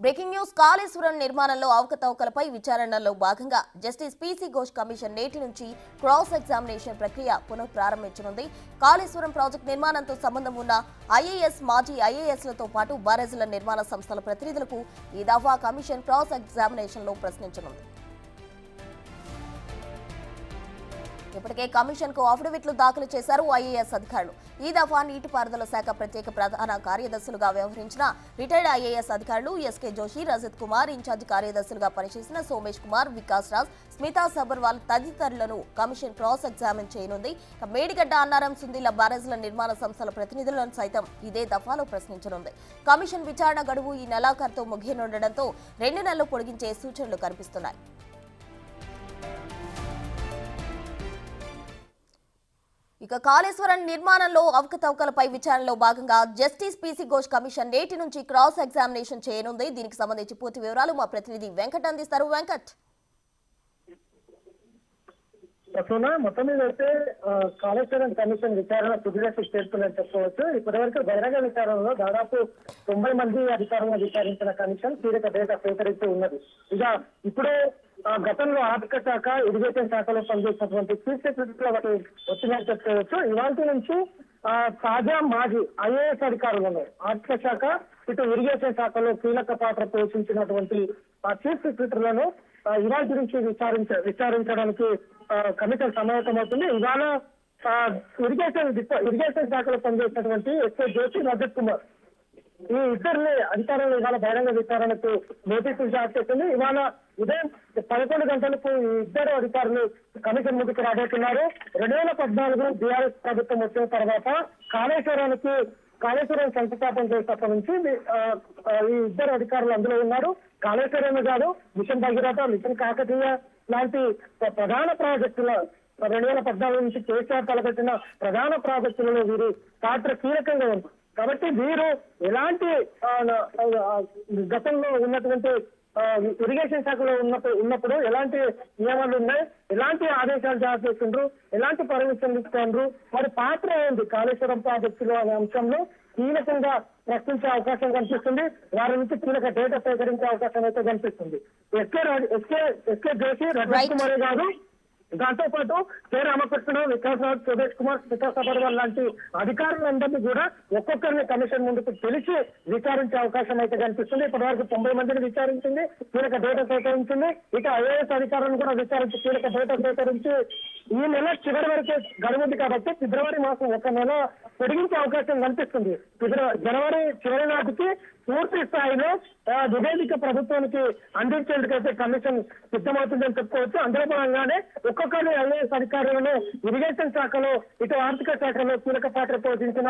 Breaking news Kaleshwaram నిర్మాణంలో అవకతవకలపై విచారణలో భాగంగా జస్టిస్ పీసీ ఘోష్ కమిషన్ నేటి నుంచి క్రాస్ ఎగ్జామినేషన్ ప్రక్రియ పునః ప్రారంభించనుంది. కాళేశ్వరం ప్రాజెక్టు నిర్మాణంతో సంబంధం ఉన్న ఐఏఎస్, మాజీ ఐఏఎస్లతో పాటు బ్యారేజీల నిర్మాణ సంస్థల ప్రతినిధులకు ఈ దఫా కమిషన్ క్రాస్ ఎగ్జామినేషన్లో ప్రశ్నించనుంది. ఇప్పటికే కమిషన్ కు అఫిడవిట్లు దాఖలు చేశారు ఐఏఎస్ అధికారులు. ఈ దఫా నీటిపారుదల శాఖ ప్రత్యేక ప్రధాన కార్యదర్శులుగా వ్యవహరించిన రిటైర్డ్ ఐఏఎస్ అధికారులు ఎస్కే జోషి, రజత్ కుమార్, ఇన్ఛార్జి కార్యదర్శులుగా పనిచేసిన సోమేష్ కుమార్, వికాస్ రాజ్, స్మితా సబర్వాల్ తదితరులను కమిషన్ క్రాస్ ఎగ్జామిన్ చేయనుంది. మేడిగడ్డ, అన్నారం, సుందిల బ్యారేజ్ల నిర్మాణ సంస్థల ప్రతినిధులను సైతం ఇదే దఫాలో ప్రశ్నించనుంది. కమిషన్ విచారణ గడువు ఈ నెలాఖరుతో ముగియనుండటంతో 2 నెలలు పొడిగించే సూచనలు కనిపిస్తున్నాయి. ఇక కాళేశ్వరం నిర్మాణంలో అవకతవకలపై విచారణలో భాగంగా జస్టిస్ పీసీ ఘోష్ కమిషన్ నేటి నుంచి క్రాస్ ఎగ్జామినేషన్ చేయనుంది. దీనికి సంబంధించి పూర్తి వివరాలు మా ప్రతినిధి వెంకట్ అందిస్తారు. వెంకట్, మొత్తం మీద అయితే కాళేశ్వరం కమిషన్ విచారణ తుదిదశకు చేరుతుందని చెప్పవచ్చు. ఇప్పటివరకు బహిరంగ విచారణలో దాదాపు 90 మంది అధికారులను విచారించిన కమిషన్ కీలక డేటా సేకరిస్తూ ఉన్నది. ఇక ఇప్పుడే గతంలో ఆర్థిక శాఖ, ఇరిగేషన్ శాఖలో పనిచేసినటువంటి చీఫ్ సెక్రటరీలో వచ్చిందని చెప్పుకోవచ్చు. ఇవాళ నుంచి తాజా మాజీ ఐఏఎస్ అధికారులను ఆర్థిక శాఖ, ఇటు ఇరిగేషన్ శాఖలో కీలక పాత్ర పోషించినటువంటి చీఫ్ సెక్రటరీలను ఇవాళ నుంచి విచారించడానికి కమిషన్ సమావేశమవుతుంది. ఇవాళ ఇరిగేషన్ శాఖలో పనిచేసినటువంటి ఎస్కే జోషి, రజత్ కుమార్ ఈ ఇద్దరిని అధికారులు ఇవాళ బహిరంగ విచారణకు నోటీసులు జారీ చేసింది. ఇవాళ ఉదయం 11 గంటలకు ఈ ఇద్దరు అధికారులు కమిషన్ ముందుకు రాబోతున్నారు. 2014 బీఆర్ఎస్ ప్రభుత్వం వచ్చిన తర్వాత కాళేశ్వరం శంకుస్థాపన చేసినప్పటి నుంచి ఈ ఇద్దరు అధికారులు అందులో ఉన్నారు. కాళేశ్వరం కాదు, మిషన్ భగీరథ, మిషన్ కాకతీయ లాంటి ప్రధాన ప్రాజెక్టుల 2014 నుంచి కేసీఆర్ తలపెట్టిన ప్రధాన ప్రాజెక్టులలో వీరి పాత్ర కీలకంగా ఉంది. కాబట్టి వీరు ఎలాంటి గతంలో ఉన్నటువంటి ఇరిగేషన్ శాఖలో ఉన్నప్పుడు ఎలాంటి నియమాలు ఉన్నాయి, ఎలాంటి ఆదేశాలు జారీ చేసిండ్రు, ఎలాంటి పర్మిషన్ ఇస్తున్నారు, వారి పాత్ర ఏంటి కాళేశ్వరం ప్రాజెక్టులో అనే అంశంలో కీలకంగా ప్రశ్నించే అవకాశం కనిపిస్తుంది. వారి నుంచి కీలక డేటా సేకరించే అవకాశం అయితే కనిపిస్తుంది. ఎస్కే జోషి, రజత్ కుమార్ గారు, దాంతో పాటు కె రామకృష్ణ, వికాస్ రాజ్, సోమేష్ కుమార్, స్మితా సబర్వాల్ లాంటి అధికారులందరినీ కూడా ఒక్కొక్కరిని కమిషన్ ముందుకు పిలిచి విచారించే అవకాశం అయితే కనిపిస్తుంది. ఇప్పటివరకు 90 మందిని విచారించింది, కీలక డేటా సేకరించింది. ఇక ఐఏఎస్ అధికారులను కూడా విచారించి కీలక డేటా సేకరించి ఈ నెల చివరి వరకే గడువుంది కాబట్టి ఫిబ్రవరి మాసం 1 నెల పొడిగించే అవకాశం కనిపిస్తుంది. జనవరి చివరి నాటికి పూర్తి స్థాయిలో నివేదిక ప్రభుత్వానికి అందించేందుకైతే కమిషన్ సిద్ధమవుతుందని చెప్పుకోవచ్చు. అందులో భాగంగానే ఒక్కొక్కరి ఐఏఎస్ అధికారులను ఇరిగేషన్ శాఖలో, ఇటు ఆర్థిక శాఖలో కీలక పాత్ర పోషించిన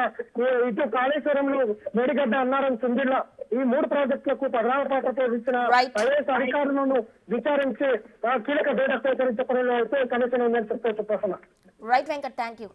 ఇటు కాళేశ్వరంలో మేడిగడ్డ, అన్నారం, సుందిల్ల ఈ 3 ప్రాజెక్టులకు ప్రధాన పాత్ర పోషించిన ఐఏఎస్ అధికారులను విచారించి కీలక డేటా సేకరించే పనిలో అయితే కమిషన్ ఉందని చెప్పుకోవచ్చు. Right Venkat, thank you.